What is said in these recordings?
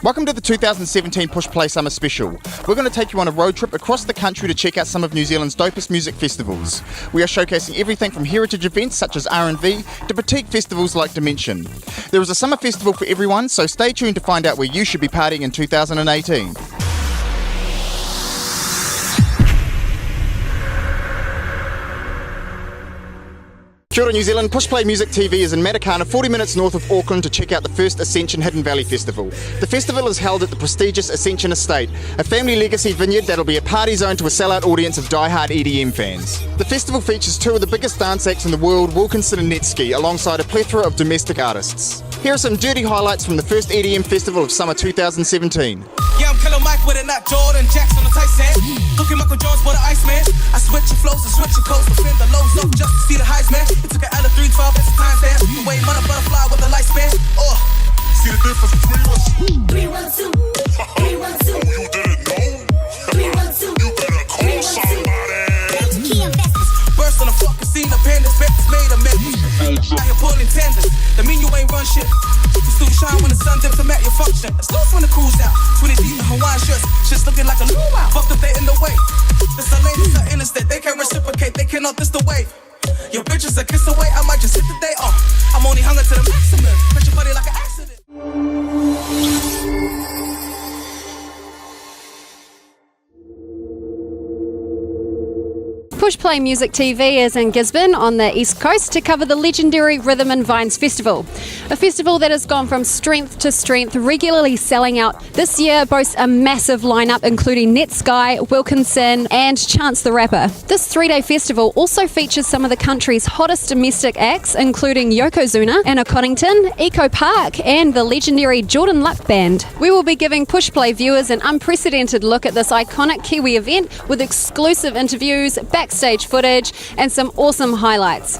Welcome to the 2017 Push Play Summer Special. We're going to take you on a road trip across the country to check out some of New Zealand's dopest music festivals. We are showcasing everything from heritage events such as R&V to boutique festivals like Dimension. There is a summer festival for everyone, so stay tuned to find out where you should be partying in 2018. Kia ora New Zealand, Push Play Music TV is in Matakana, 40 minutes north of Auckland to check out the first Ascension Hidden Valley Festival. The festival is held at the prestigious Ascension Estate, a family legacy vineyard that'll be a party zone to a sellout audience of die-hard EDM fans. The festival features two of the biggest dance acts in the world, Wilkinson and Netski, alongside a plethora of domestic artists. Here are some dirty highlights from the first EDM festival of summer 2017. Yeah, I'm Killer Mike with it, not Jordan Jackson on the tight sand. Looking Michael Jones for the Iceman. I switch your flows and switch your coats, but send the lows up just to see the highs, man. It took an L of 312 as a time stamp. The way mother butterfly with the light span. See the difference between us? 312. 312. You didn't know? 312. You better call somebody. Burst on the fucking scene, the bandits, Memphis made a mess. Out here pulling tenders. That mean you ain't run shit. You still shine when the sun dips, I'm at your function. It's loose when the cool's out. 20 deep in Hawaiian shirts. Shit's looking like a luau. Fucked up, they in the way. This our ladies are innocent. They can't reciprocate. They cannot diss the wave. Your bitches a kiss away. I might just hit the day off. I'm only hungry to the maximum. Bitch your body like an accident. Push Play Music TV is in Gisborne on the East Coast to cover the legendary Rhythm and Vines Festival. A festival that has gone from strength to strength, regularly selling out. This year boasts a massive lineup including Netski, Wilkinson and Chance the Rapper. This 3-day festival also features some of the country's hottest domestic acts including Yokozuna, Anna Coddington, Eco Park and the legendary Jordan Luck Band. We will be giving Push Play viewers an unprecedented look at this iconic Kiwi event with exclusive interviews, backstage footage and some awesome highlights.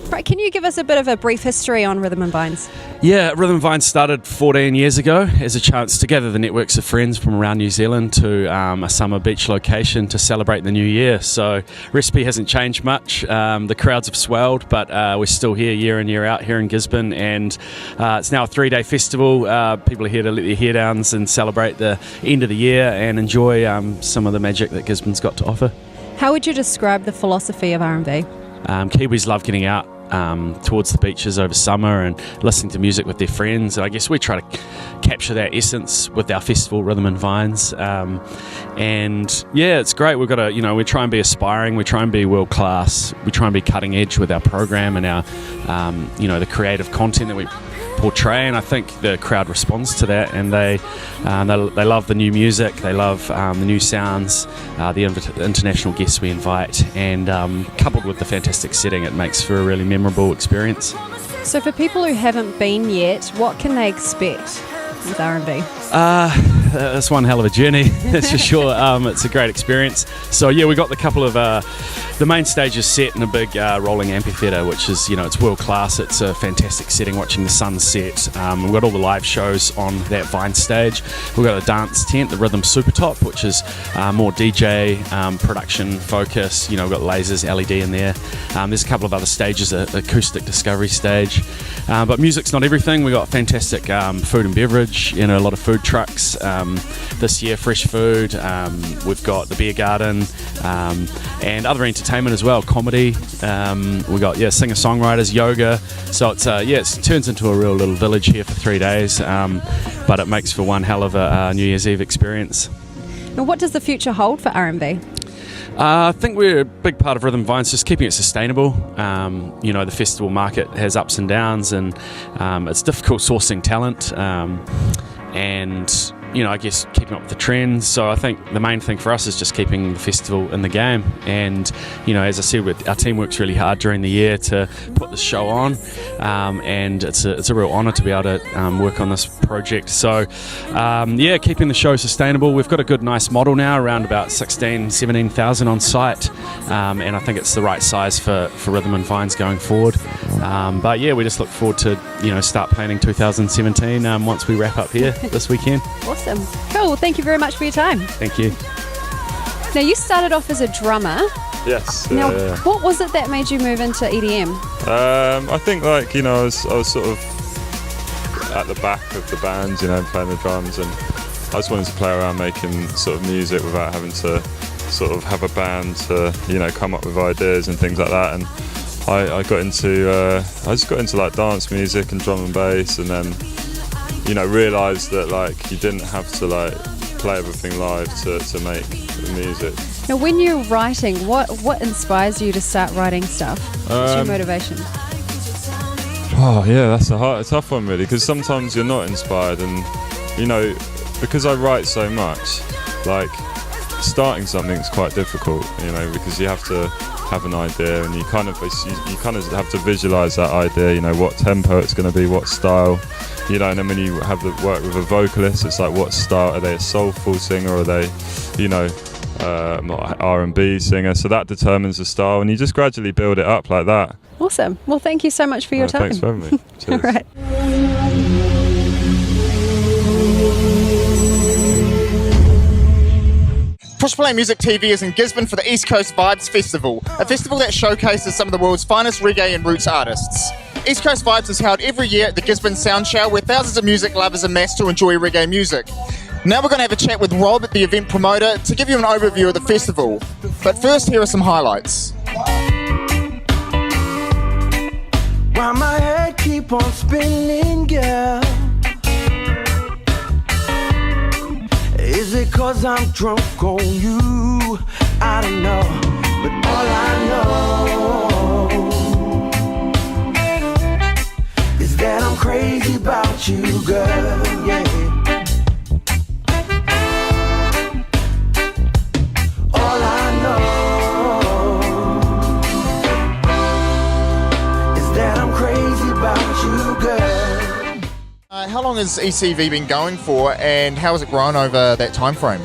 Right, can you give us a bit of a brief history on Rhythm and Vines? Yeah, Rhythm and Vines started 14 years ago as a chance to gather the networks of friends from around New Zealand to a summer beach location to celebrate the new year. So recipe hasn't changed much. The crowds have swelled, but we're still here year in, year out here in Gisborne, and it's now a 3-day festival. People are here to let their hair downs and celebrate the end of the year and enjoy some of the magic that Gisborne's got to offer. How would you describe the philosophy of R&B? Kiwis love getting out towards the beaches over summer and listening to music with their friends. And I guess we try to capture that essence with our festival, Rhythm and Vines. And yeah, it's great. We've got to, we try and be aspiring, we try and be world class, we try and be cutting edge with our program and our, the creative content that we portray, and I think the crowd responds to that, and they love the new music, they love the new sounds, the international guests we invite, and coupled with the fantastic setting, it makes for a really memorable experience. So for people who haven't been yet, what can they expect with R&B? It's one hell of a journey, that's for sure. It's a great experience. So yeah, we got the couple of the main stage is set in a big rolling amphitheatre, which is, it's world class. It's a fantastic setting, watching the sun set. We've got all the live shows on that Vine stage. We've got a dance tent, the Rhythm Super Top, which is more DJ production focus. We've got lasers, LED in there. There's a couple of other stages, an acoustic discovery stage. But music's not everything. We've got fantastic food and beverage, a lot of food trucks. This year, fresh food. We've got the beer garden and other entertainment as well, comedy. We've got singer-songwriters, yoga. So it's it turns into a real little village here for 3 days, but it makes for one hell of a New Year's Eve experience. Now, what does the future hold for R&B? I think we're a big part of Rhythm Vines, just keeping it sustainable. The festival market has ups and downs, and it's difficult sourcing talent. And I guess keeping up with the trends. So I think the main thing for us is just keeping the festival in the game. And, as I said, our team works really hard during the year to put the show on. And it's a real honour to be able to work on this project. So, keeping the show sustainable. We've got a good, nice model now, around about 17,000 on site. And I think it's the right size for Rhythm and Vines going forward. But yeah, we just look forward to, start planning 2017 once we wrap up here this weekend. Awesome. Cool. Thank you very much for your time. Thank you. Now, you started off as a drummer. Yes. Now, what was it that made you move into EDM? I think, I was sort of at the back of the band, you know, playing the drums, and I just wanted to play around making sort of music without having to sort of have a band to, you know, come up with ideas and things like that. And I just got into like dance music and drum and bass, and then, you know, realised that like you didn't have to like play everything live to make the music. Now, when you're writing, what inspires you to start writing stuff? What's your motivation? Oh yeah, that's a tough one really, because sometimes you're not inspired, and you know, because I write so much, like starting something's quite difficult, you know, because you have to have an idea, and you kind of have to visualize that idea, you know, what tempo it's going to be, what style, you know, and then when you have the work with a vocalist, it's like, what style are they? A soulful singer, or are they, you know, R&B singer? So that determines the style, and you just gradually build it up like that. Awesome. Well, thank you so much for your time. Thanks for having me. Cheers. All right. Push Play Music TV is in Gisborne for the East Coast Vibes Festival, a festival that showcases some of the world's finest reggae and roots artists. East Coast Vibes is held every year at the Gisborne Sound Show, where thousands of music lovers amass to enjoy reggae music. Now we're going to have a chat with Rob, the event promoter, to give you an overview of the festival. But first, here are some highlights. Why my head keep on spinning, girl? Is it 'cause I'm drunk on you? I don't know, but all I know is that I'm crazy about you, girl, yeah. All I know is that I'm crazy about you, girl. How long has ECV been going for, and how has it grown over that time frame?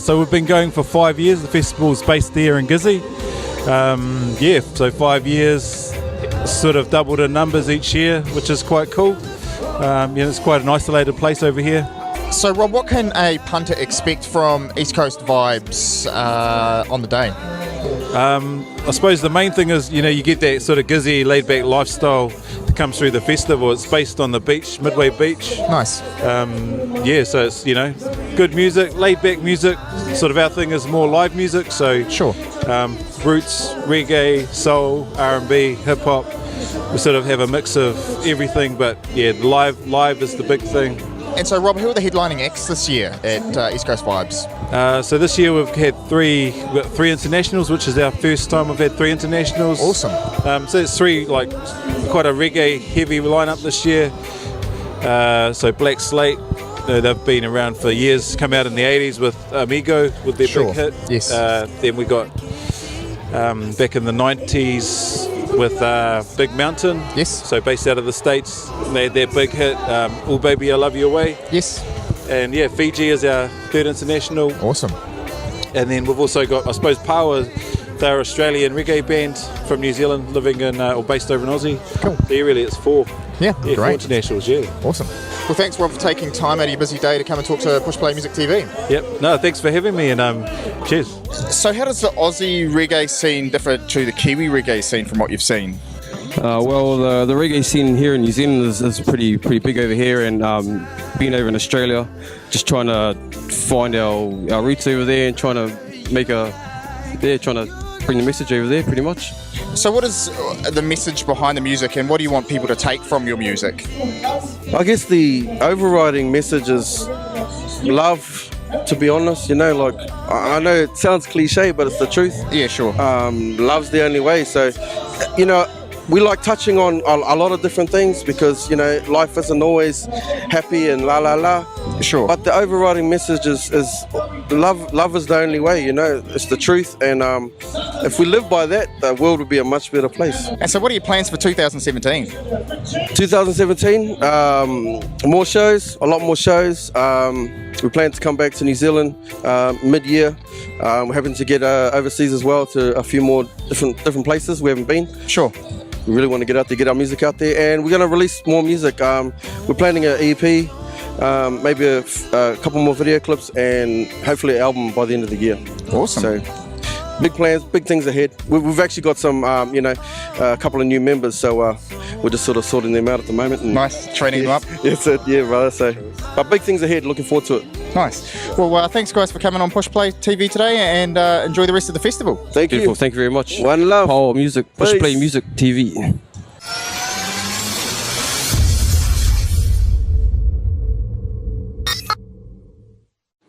So we've been going for 5 years. The festival's based there in Gizzy. So 5 years, sort of doubled in numbers each year, which is quite cool. It's quite an isolated place over here. So Rob, what can a punter expect from East Coast Vibes on the day? I suppose the main thing is, you know, you get that sort of Gizzy, laid-back lifestyle that comes through the festival. It's based on the beach, Midway Beach. Nice. So it's, you know, good music, laid-back music. Sort of our thing is more live music, so Sure. Roots, reggae, soul, R&B, hip-hop. We sort of have a mix of everything, but yeah, live is the big thing. And so Rob, who are the headlining acts this year at East Coast Vibes? So this year we've had three internationals, which is our first time we've had 3 internationals. Awesome. So it's 3, like, quite a reggae heavy lineup this year. So Black Slate, they've been around for years, come out in the 80s with Amigo with their Sure. big hit. Yes. Then we got back in the 90s with Big Mountain. Yes. So based out of the States, they had their big hit, Oh Baby I Love You Away. Yes. And yeah, Fiji is our 3rd international. Awesome. And then we've also got, I suppose, Power. They're an Australian reggae band from New Zealand, living in or based over in Aussie. Cool. So yeah, really, it's 4. Yeah, Yeah, 4 great. internationals. Yeah. Awesome. Well, thanks Rob for taking time out of your busy day to come and talk to Push Play Music TV. Yep. No, thanks for having me, and cheers. So how does the Aussie reggae scene differ to the Kiwi reggae scene from what you've seen? The reggae scene here in New Zealand is pretty big over here, and being over in Australia, just trying to find our roots over there and trying to bring the message over there, pretty much. So what is the message behind the music, and what do you want people to take from your music? I guess the overriding message is love. To be honest, you know, like, I know it sounds cliche, but it's the truth. Yeah, sure. Love's the only way. So, you know, we like touching on a lot of different things because, you know, life isn't always happy and la la la. Sure. But the overriding message is love is the only way, you know, it's the truth. And if we live by that, the world would be a much better place. And so what are your plans for 2017? 2017, more shows, a lot more shows. We plan to come back to New Zealand mid-year. We're hoping to get overseas as well to a few more different places we haven't been. Sure. We really want to get out there, get our music out there, and we're going to release more music. We're planning an EP, maybe a couple more video clips, and hopefully an album by the end of the year. Awesome. So, big plans, big things ahead. We've actually got some, a couple of new members, so we're just sort of sorting them out at the moment. And Nice, training them up. Yes, yeah, brother. So, but big things ahead. Looking forward to it. Nice. Well, thanks guys for coming on Push Play TV today, and enjoy the rest of the festival. Thank you. Thank you very much. One love. Power Music, Push Peace. Play Music TV.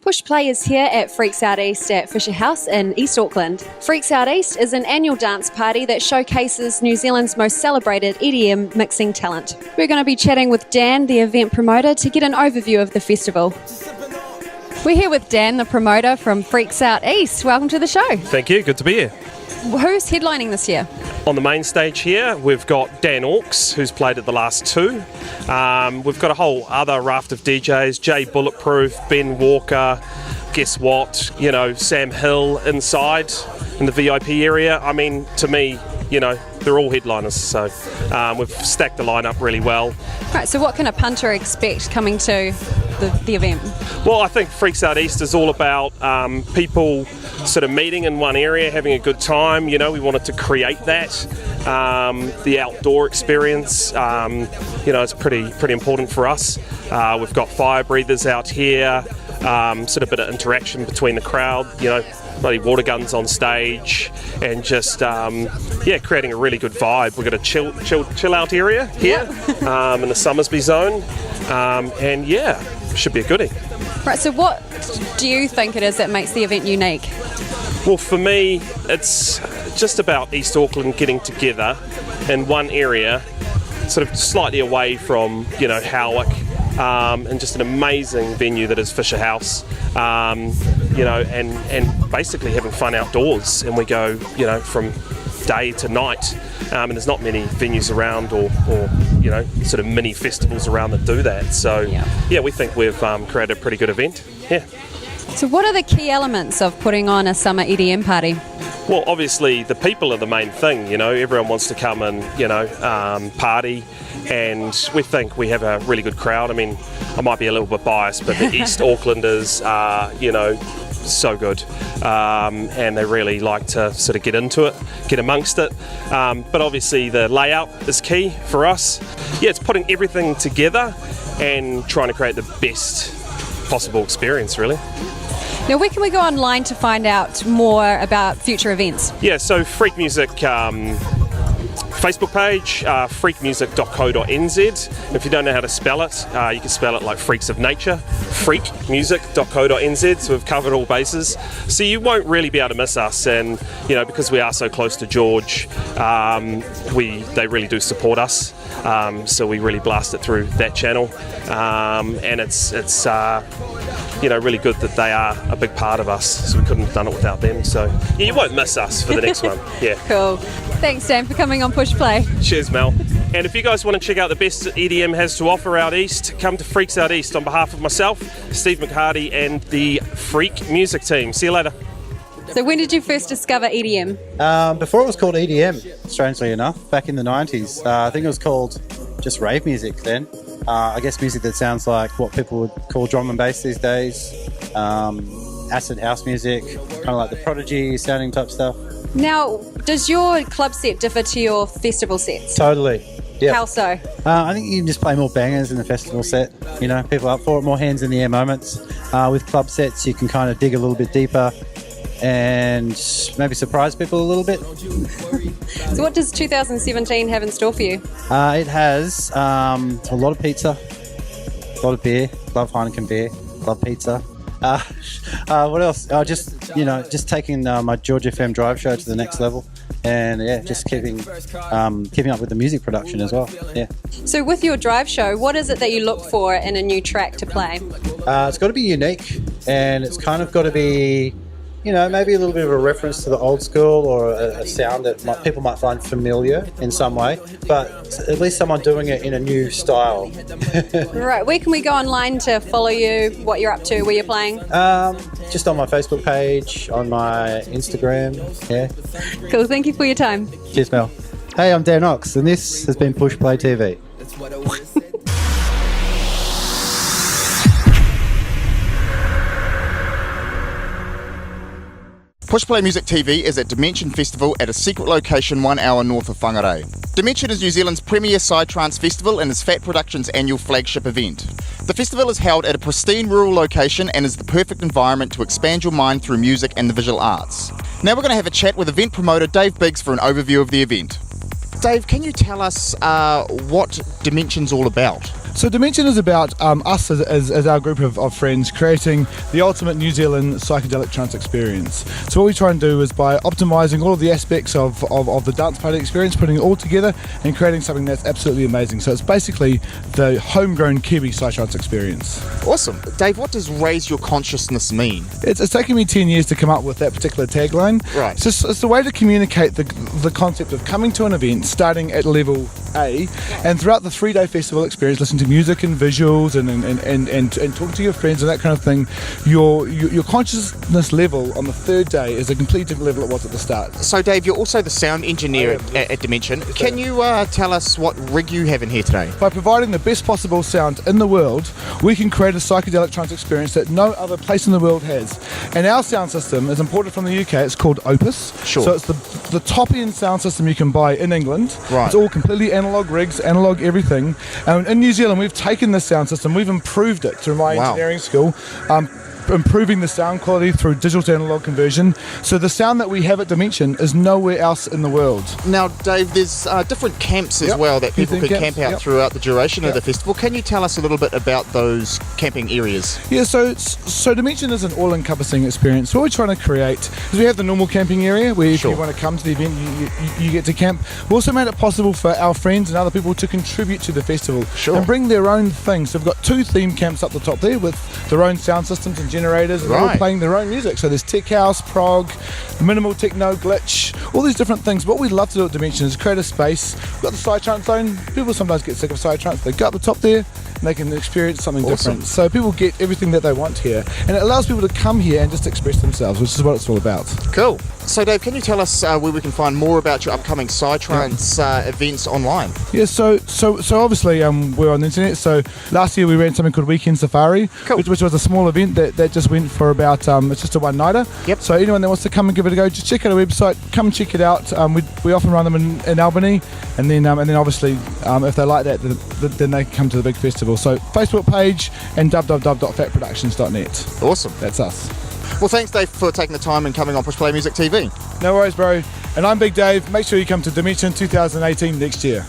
Push Play is here at Freaks Out East at Fisher House in East Auckland. Freaks Out East is an annual dance party that showcases New Zealand's most celebrated EDM mixing talent. We're going to be chatting with Dan, the event promoter, to get an overview of the festival. We're here with Dan, the promoter from Freaks Out East. Welcome to the show. Thank you, good to be here. Who's headlining this year? On the main stage here, we've got Dan Orks, who's played at the last two. We've got a whole other raft of DJs, Jay Bulletproof, Ben Walker, guess what, Sam Hill inside in the VIP area. I mean, to me, they're all headliners, so we've stacked the lineup really well. Right, so what can a punter expect coming to the event? Well, I think Freaks Out East is all about people sort of meeting in one area, having a good time. We wanted to create that. The outdoor experience, it's pretty important for us. We've got fire breathers out here, sort of bit of interaction between the crowd, bloody water guns on stage, and just creating a really good vibe. We've got a chill out area here in the Summersby zone, and should be a goodie. Right, so what do you think it is that makes the event unique? Well, for me, it's just about East Auckland getting together in one area, sort of slightly away from, Howick, and just an amazing venue that is Fisher House, and basically having fun outdoors. And we go, from day to night, and there's not many venues around or sort of mini festivals around that do that. So, we think we've created a pretty good event. Yeah. So what are the key elements of putting on a summer EDM party? Well, obviously the people are the main thing, everyone wants to come and, party, and we think we have a really good crowd. I mean, I might be a little bit biased, but the East Aucklanders are, so good, and they really like to sort of get into it, get amongst it, but obviously the layout is key for us. It's putting everything together and trying to create the best possible experience, really. Now, where can we go online to find out more about future events? So Freak Music Facebook page, freakmusic.co.nz. If you don't know how to spell it, you can spell it like Freaks of Nature, freakmusic.co.nz. So we've covered all bases. So you won't really be able to miss us, and because we are so close to George, they really do support us. So we really blast it through that channel, and it's really good that they are a big part of us. So we couldn't have done it without them. So you won't miss us for the next one. Yeah. Cool. Thanks, Dan, for coming on Push Play. Cheers, Mel. And if you guys want to check out the best EDM has to offer out east, come to Freaks Out East on behalf of myself, Steve McHardy, and the Freak Music team. See you later. So when did you first discover EDM? Before it was called EDM, strangely enough, back in the 90s. I think it was called just rave music then. I guess music that sounds like what people would call drum and bass these days. Acid house music, kind of like the Prodigy sounding type stuff. Now, does your club set differ to your festival sets? Totally. Yeah. How so? I think you can just play more bangers in the festival set. People are up for it, more hands in the air moments. With club sets, you can kind of dig a little bit deeper and maybe surprise people a little bit. So what does 2017 have in store for you? It has a lot of pizza, a lot of beer. Love Heineken beer, love pizza. What else? Just taking my George FM drive show to the next level, and just keeping up with the music production as well. Yeah. So with your drive show, what is it that you look for in a new track to play? It's got to be unique, and it's kind of got to be, maybe a little bit of a reference to the old school, or a sound that people might find familiar in some way, but at least someone doing it in a new style. Right, where can we go online to follow you, what you're up to, where you're playing? Just on my Facebook page, on my Instagram, yeah. Cool, thank you for your time. Cheers, Mel. Hey, I'm Dan Ox, and this has been Push Play TV. Push Play Music TV is at Dimension Festival at a secret location 1 hour north of Whangarei. Dimension is New Zealand's premier psytrance festival and is Fat Productions' annual flagship event. The festival is held at a pristine rural location and is the perfect environment to expand your mind through music and the visual arts. Now we're going to have a chat with event promoter Dave Biggs for an overview of the event. Dave, can you tell us what Dimension's all about? So Dimension is about us as our group of friends creating the ultimate New Zealand psychedelic trance experience. So what we try and do is by optimising all of the aspects of the dance party experience, putting it all together and creating something that's absolutely amazing. So it's basically the homegrown Kiwi psytrance experience. Awesome. Dave, what does raise your consciousness mean? It's taken me 10 years to come up with that particular tagline. Right. It's a way to communicate the concept of coming to an event starting at level A and throughout the 3-day festival experience listening to music and visuals and talking to your friends and that kind of thing. Your consciousness level on the 3rd day is a completely different level it was at the start. So Dave, you're also the sound engineer at Dimension. Can you tell us what rig you have in here today? By providing the best possible sound in the world, we can create a psychedelic trance experience that no other place in the world has. And our sound system is imported from the UK. It's called Opus. Sure. So it's the top end sound system you can buy in England. Right. It's all completely analog rigs, analog everything. In New Zealand, we've taken this sound system, we've improved it through my engineering school. Improving the sound quality through digital to analog conversion. So the sound that we have at Dimension is nowhere else in the world. Now, Dave, there's different camps as well that people can camp out throughout the duration of the festival. Can you tell us a little bit about those camping areas? Yeah, so Dimension is an all-encompassing experience. What we're trying to create is we have the normal camping area where if you want to come to the event, you get to camp. We also made it possible for our friends and other people to contribute to the festival and bring their own things. So we've got 2 theme camps up the top there with their own sound systems and generators, and they're all playing their own music. So there's tech house, prog, minimal techno, glitch, all these different things. What we'd love to do at Dimension is create a space. We've got the psytrance zone. People sometimes get sick of psytrance. They go up the top there and they can experience something different. So people get everything that they want here, and it allows people to come here and just express themselves, which is what it's all about. Cool. So Dave, can you tell us where we can find more about your upcoming psytrance events online? Yeah, so obviously we're on the internet. So last year we ran something called Weekend Safari, which was a small event that just went for about it's just a one-nighter. Yep. So anyone that wants to come and give it a go, just check out our website, come and check it out. We often run them in Albany, and then obviously if they like that, then they can come to the big festival. So Facebook page and www.fatproductions.net. Awesome. That's us. Well, thanks Dave for taking the time and coming on Push Play Music TV. No worries, bro. And I'm Big Dave. Make sure you come to Dimension 2018 next year.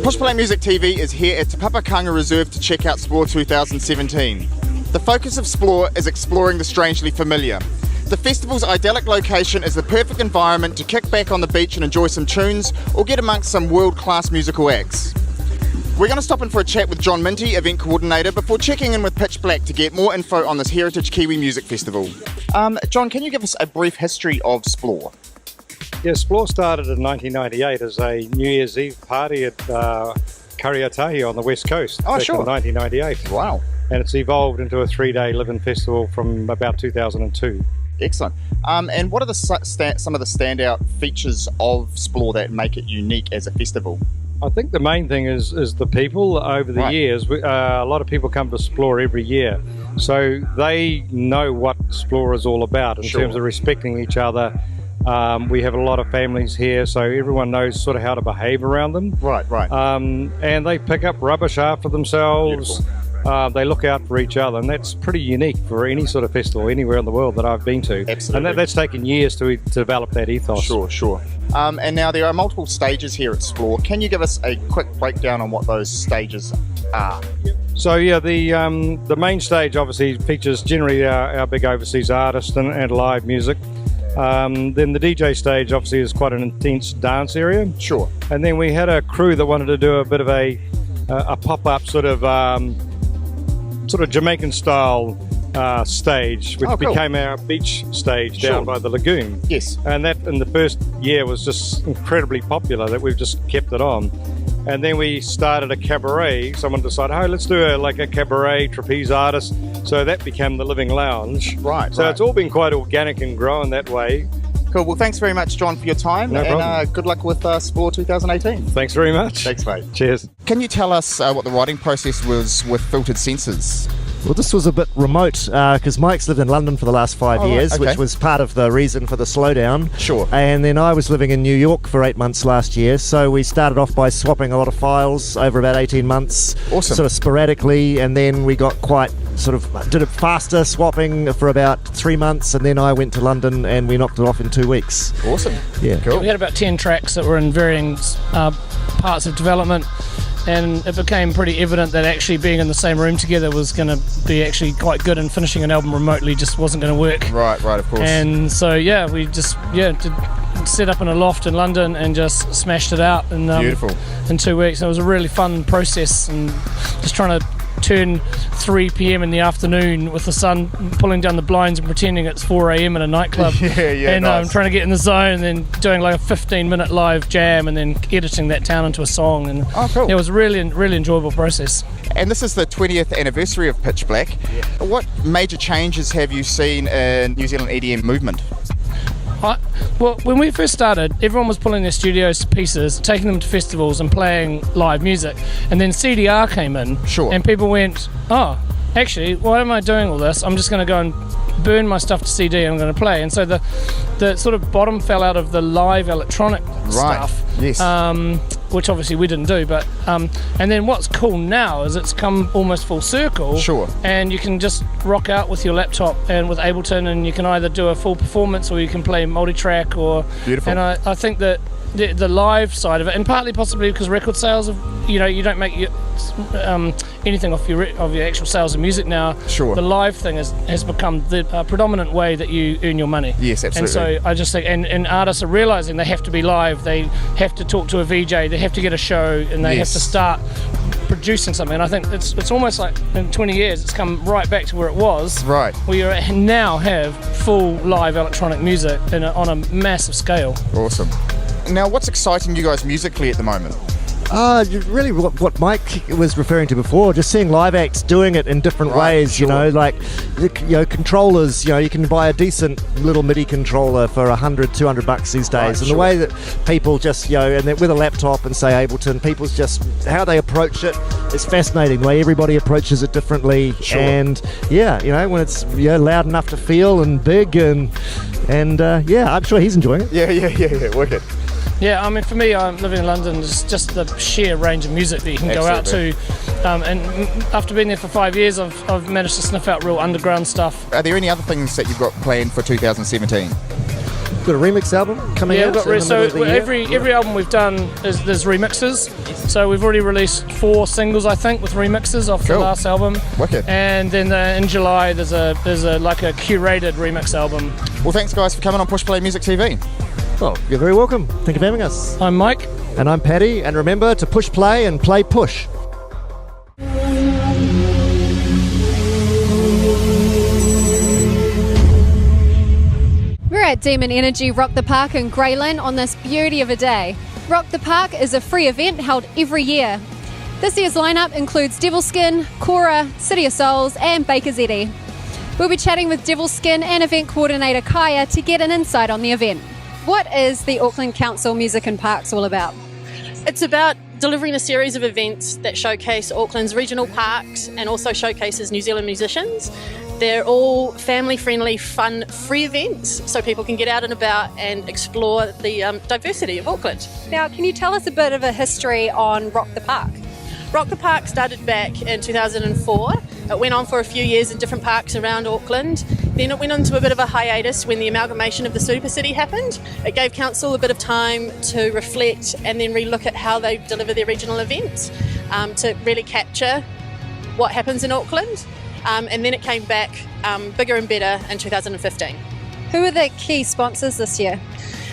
Push Play Music TV is here at Te Papakanga Reserve to check out Splore 2017. The focus of Splore is exploring the strangely familiar. The festival's idyllic location is the perfect environment to kick back on the beach and enjoy some tunes or get amongst some world-class musical acts. We're going to stop in for a chat with John Minty, event coordinator, before checking in with Pitch Black to get more info on this Heritage Kiwi Music Festival. John, can you give us a brief history of Splore? Yeah, Splore started in 1998 as a New Year's Eve party at Kariatahi on the West Coast. Oh, back sure. In 1998. Wow. And it's evolved into a 3-day live-in festival from about 2002. Excellent. And what are some of the standout features of Splore that make it unique as a festival? I think the main thing is the people. Over the years, a lot of people come to Splore every year, so they know what Splore is all about in terms of respecting each other. We have a lot of families here, so everyone knows sort of how to behave around them. Right. And they pick up rubbish after themselves. They look out for each other, and that's pretty unique for any sort of festival anywhere in the world that I've been to. Absolutely. And that's taken years to develop that ethos. Sure. And now there are multiple stages here at Explore. Can you give us a quick breakdown on what those stages are? So yeah, the main stage obviously features generally our big overseas artists and live music. Then the DJ stage obviously is quite an intense dance area. Sure. And then we had a crew that wanted to do a bit of a pop-up sort of Jamaican style stage, which became our beach stage down by the lagoon. Yes. And that in the first year was just incredibly popular that we've just kept it on. And then we started a cabaret. Someone decided, hey, let's do a cabaret trapeze artist. So that became the Living Lounge. Right. So it's all been quite organic and grown that way. Cool. Well, thanks very much, John, for your time. No problem. Good luck with Explore 2018. Thanks very much. Thanks, mate. Cheers. Can you tell us what the writing process was with Filtered Senses? Well, this was a bit remote because Mike's lived in London for the last 5 years, right, okay. which was part of the reason for the slowdown. Sure. And then I was living in New York for 8 months last year, so we started off by swapping a lot of files over about 18 months. Awesome. Sort of sporadically, and then we got did it faster, swapping for about 3 months, and then I went to London and we knocked it off in 2 weeks. Awesome. Yeah. Cool. We had about 10 tracks that were in varying parts of development, and it became pretty evident that actually being in the same room together was going to be actually quite good, and finishing an album remotely just wasn't going to work. Right, of course. And so we just did set up in a loft in London and just smashed it out in Beautiful. in 2 weeks. And it was a really fun process, and just trying to turn 3 p.m. in the afternoon with the sun pulling down the blinds and pretending it's 4 a.m. in a nightclub. And nice. trying to get in the zone, and then doing like a 15-minute live jam, and then editing that down into a song. And cool. it was a really enjoyable process. And this is the 20th anniversary of Pitch Black. Yeah. What major changes have you seen in New Zealand EDM movement? Well, when we first started, everyone was pulling their studios to pieces, taking them to festivals and playing live music. And then CDR came in. Sure. And people went, oh, actually, why am I doing all this? I'm just going to go and burn my stuff to CD and I'm going to play. And so the sort of bottom fell out of the live electronic stuff. Yes. Which obviously we didn't do, but and then what's cool now is it's come almost full circle. Sure. And you can just rock out with your laptop and with Ableton, and you can either do a full performance or you can play multi-track or. Beautiful. And I think that the live side of it, and partly possibly because record sales have, you don't make anything off your actual sales of music now. Sure. The live thing has become the predominant way that you earn your money. Yes, absolutely. And so I just think, and artists are realizing they have to be live, they have to talk to a VJ, they have to get a show, and they have to start producing something. And I think it's almost like in 20 years it's come right back to where it was. Right. We now have full live electronic music on a massive scale. Awesome. Now, what's exciting you guys musically at the moment? Really what Mike was referring to before, just seeing live acts doing it in different ways, sure. like controllers, you can buy a decent little MIDI controller for $100-200 these days, and sure. the way that people just, and then with a laptop and say Ableton, people's just, how they approach it is fascinating, the way everybody approaches it differently, Sure. and when it's loud enough to feel and big, and I'm sure he's enjoying it. Yeah, wicked. Yeah, I mean, for me, I'm living in London, just the sheer range of music that you can go out to. And after being there for 5 years, I've managed to sniff out real underground stuff. Are there any other things that you've got planned for 2017? Got a remix album coming out. Every album we've done there's remixes. So we've already released 4 singles, I think, with remixes off the last album. Wicked. And then in July there's a curated remix album. Well, thanks guys for coming on Push Play Music TV. Well, you're very welcome. Thank you for having us. I'm Mike. And I'm Paddy. And remember to push play and play push. We're at Demon Energy Rock the Park in Greyland on this beauty of a day. Rock the Park is a free event held every year. This year's lineup includes Devilskin, Cora, City of Souls and Baker's Eddy. We'll be chatting with Devilskin and event coordinator Kaya to get an insight on the event. What is the Auckland Council Music and Parks all about? It's about delivering a series of events that showcase Auckland's regional parks and also showcases New Zealand musicians. They're all family-friendly, fun, free events so people can get out and about and explore the diversity of Auckland. Now, can you tell us a bit of a history on Rock the Park? Rock the Park started back in 2004. It went on for a few years in different parks around Auckland. Then it went into a bit of a hiatus when the amalgamation of the Super City happened. It gave council a bit of time to reflect and then relook at how they deliver their regional events to really capture what happens in Auckland. And then it came back bigger and better in 2015. Who are the key sponsors this year?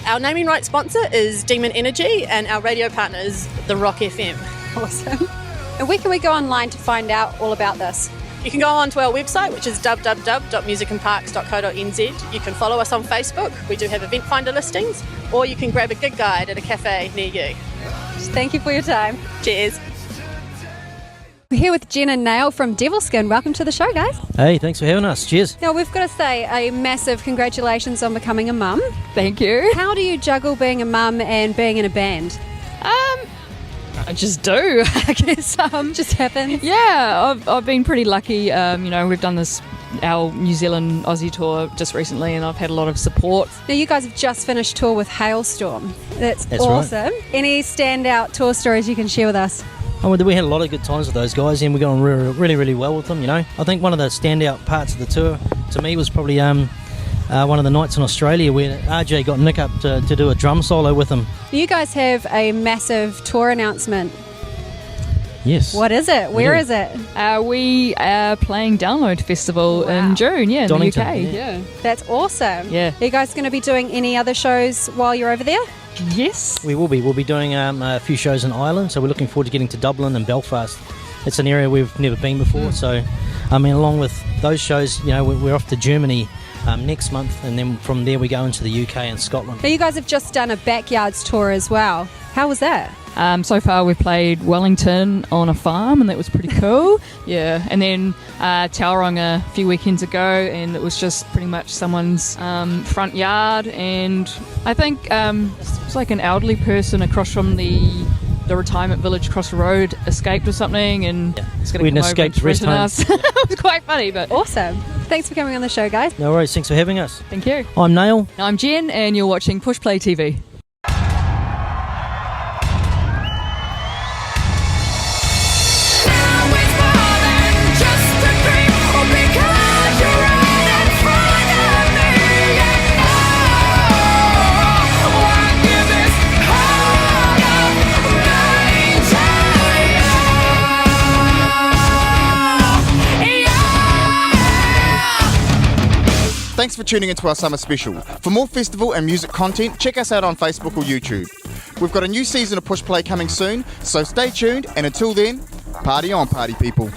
Our naming rights sponsor is Demon Energy and our radio partner is the Rock FM. Awesome. And where can we go online to find out all about this? You can go on to our website, which is www.musicandparks.co.nz. You can follow us on Facebook. We do have event finder listings, or you can grab a gig guide at a cafe near you. Thank you for your time. Cheers. We're here with Jen and Nail from Devilskin. Welcome to the show, guys. Hey, thanks for having us. Cheers. Now, we've got to say a massive congratulations on becoming a mum. Thank you. How do you juggle being a mum and being in a band? I just do, I guess. Just happens. Yeah, I've been pretty lucky. We've done our New Zealand Aussie tour just recently, and I've had a lot of support. Now, you guys have just finished tour with Hailstorm. That's awesome. Right. Any standout tour stories you can share with us? Oh, we had a lot of good times with those guys, and we're going really, really well with them. I think one of the standout parts of the tour to me was probably one of the nights in Australia where RJ got Nick up to do a drum solo with him. You guys have a massive tour announcement. Yes. What is it? Where is it? We are playing Download Festival in June, in Donington, the UK. Yeah. That's awesome. Yeah. Are you guys going to be doing any other shows while you're over there? Yes. We will be. We'll be doing a few shows in Ireland, so we're looking forward to getting to Dublin and Belfast. It's an area we've never been before, so along with those shows, we're off to Germany next month, and then from there we go into the UK and Scotland. Now, you guys have just done a Backyards tour as well. How was that? So far we've played Wellington on a farm, and that was pretty cool. Yeah, and then Tauranga a few weekends ago, and it was just pretty much someone's front yard, and I think it's like an elderly person across from the retirement village across the road escaped or something, and it's going to come over and threaten us. It was quite funny, but awesome. Thanks for coming on the show, guys. No worries, thanks for having us. Thank you. I'm Nail. I'm Jen, and you're watching Push Play TV. Thanks for tuning into our summer special. For more festival and music content, check us out on Facebook or YouTube. We've got a new season of Push Play coming soon, so stay tuned, and until then, party on, party people.